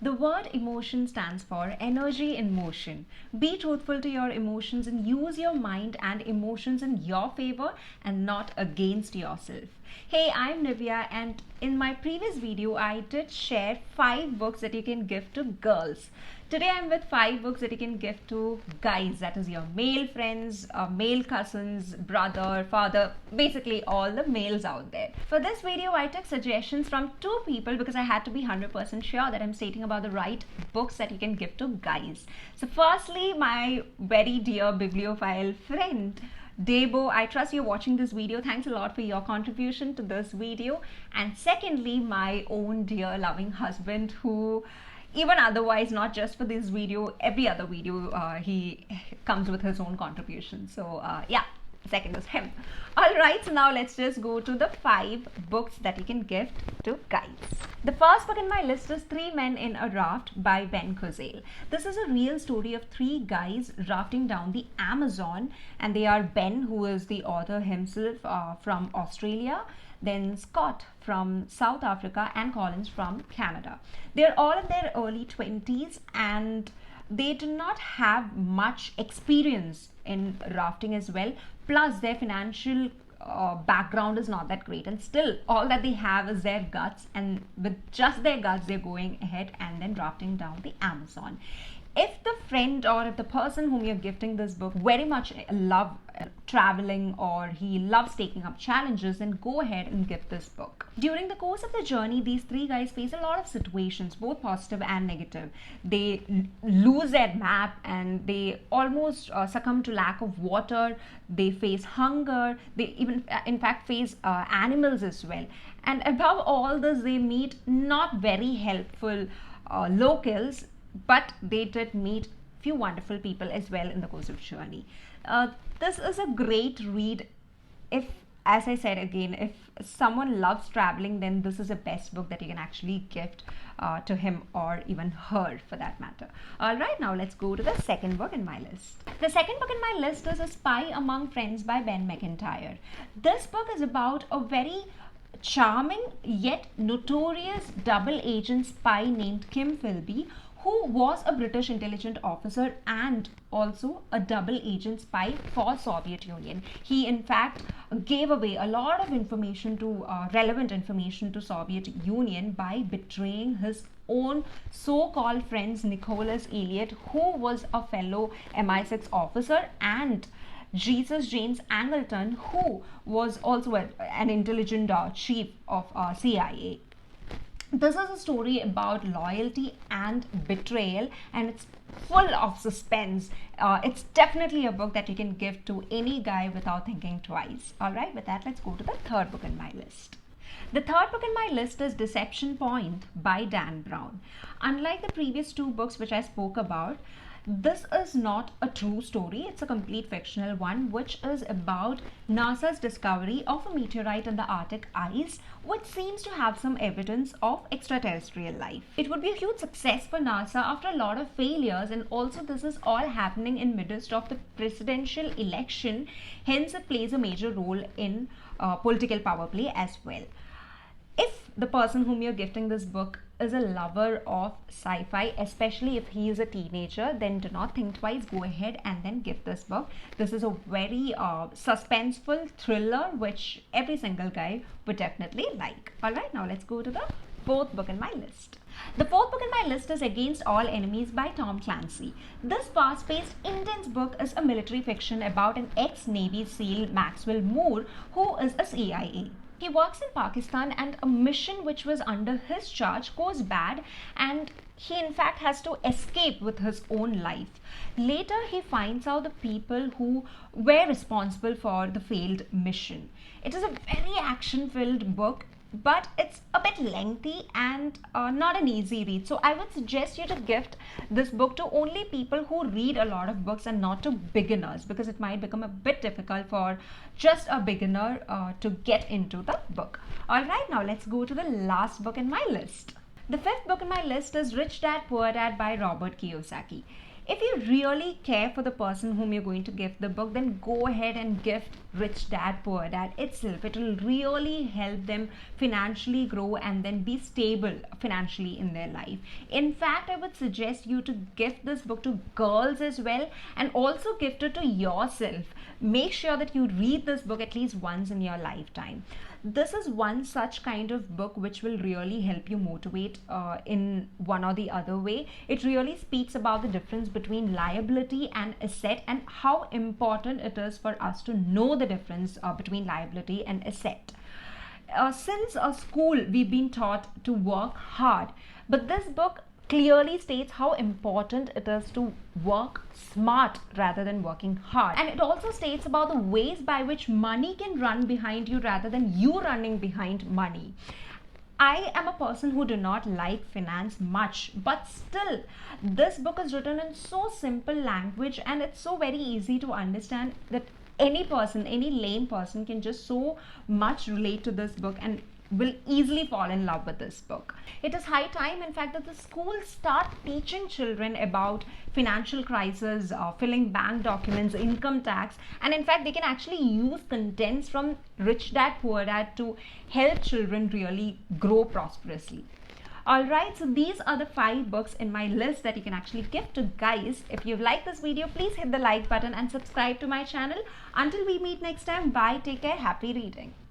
The word emotion stands for energy in motion. Be truthful to your emotions and use your mind and emotions in your favor and not against yourself. Hey, I'm Nivya, and in my previous video, I did share 5 books that you can give to girls. Today, I'm with 5 books that you can give to guys, that is, your male friends, male cousins, brother, father, basically all the males out there. For this video, I took suggestions from 2 people because I had to be 100% sure that I'm stating about the right books that you can give to guys. So, firstly, my very dear bibliophile friend, Debo, I trust you're watching this video. Thanks a lot for your contribution to this video. And secondly, my own dear loving husband, who even otherwise, not just for this video, every other video, he comes with his own contribution. So yeah, second is him. Alright, so now let's just go to the 5 books that you can gift to guys. The first book in my list is 3 Men in a Raft by Ben Kuzail. This is a real story of 3 guys rafting down the Amazon, and they are Ben, who is the author himself from Australia, then Scott from South Africa, and Collins from Canada. They're all in their early 20s and they do not have much experience in rafting as well. Plus, their financial background is not that great, and still all that they have is their guts, and with just their guts they're going ahead and then rafting down the Amazon. If the friend or if the person whom you're gifting this book very much love traveling, or he loves taking up challenges, then go ahead and gift this book. During the course of the journey, these 3 guys face a lot of situations, both positive and negative. They lose their map and they almost succumb to lack of water. They face hunger. They even in fact face animals as well. And above all this, they meet not very helpful locals, but they did meet few wonderful people as well in the course of journey. This is a great read. If, as I said again, if someone loves traveling, then this is the best book that you can actually gift to him or even her for that matter. Alright, now let's go to the second book in my list. The second book in my list is A Spy Among Friends by Ben McIntyre. This book is about a very charming yet notorious double agent spy named Kim Philby, who was a British intelligence officer and also a double agent spy for Soviet Union. He in fact gave away a lot of information to relevant information to Soviet Union by betraying his own so-called friends Nicholas Elliott, who was a fellow MI6 officer, and Jesus James Angleton, who was also an intelligence chief of CIA. This is a story about loyalty and betrayal, and it's full of suspense. It's definitely a book that you can give to any guy without thinking twice. Alright, with that, let's go to the third book in my list. The third book in my list is Deception Point by Dan Brown. Unlike the previous 2 books which I spoke about, this is not a true story. It's a complete fictional one, which is about NASA's discovery of a meteorite in the Arctic ice, which seems to have some evidence of extraterrestrial life. It would be a huge success for NASA after a lot of failures, and also this is all happening in midst of the presidential election. Hence, it plays a major role in political power play as well. If the person whom you're gifting this book is a lover of sci-fi, especially if he is a teenager, then do not think twice. Go ahead and then gift this book. This is a very suspenseful thriller which every single guy would definitely like. Alright, now let's go to the 4th book in my list. The 4th book in my list is Against All Enemies by Tom Clancy. This fast-paced, intense book is a military fiction about an ex-Navy SEAL, Maxwell Moore, who is a CIA. He works in Pakistan, and a mission which was under his charge goes bad, and he in fact has to escape with his own life. Later, he finds out the people who were responsible for the failed mission. It is a very action-filled book, but it's a bit lengthy and not an easy read. So I would suggest you to gift this book to only people who read a lot of books and not to beginners, because it might become a bit difficult for just a beginner to get into the book. Alright, now let's go to the last book in my list. The 5th book in my list is Rich Dad Poor Dad by Robert Kiyosaki. If you really care for the person whom you're going to gift the book, then go ahead and gift Rich Dad Poor Dad itself. It will really help them financially grow and then be stable financially in their life. In fact, I would suggest you to gift this book to girls as well, and also gift it to yourself. Make sure that you read this book at least once in your lifetime. This is one such kind of book which will really help you motivate in one or the other way. It really speaks about the difference between liability and asset, and how important it is for us to know the difference between liability and asset. Since school, we've been taught to work hard, but this book clearly states how important it is to work smart rather than working hard. And it also states about the ways by which money can run behind you rather than you running behind money. I am a person who do not like finance much, but still this book is written in so simple language and it's so very easy to understand that any person, any lame person can just so much relate to this book and will easily fall in love with this book. It is high time, in fact, that the schools start teaching children about financial crisis, filling bank documents, income tax, and in fact, they can actually use contents from Rich Dad Poor Dad to help children really grow prosperously. Alright, so these are the 5 books in my list that you can actually gift to guys. If you've liked this video, please hit the like button and subscribe to my channel. Until we meet next time, bye, take care, happy reading.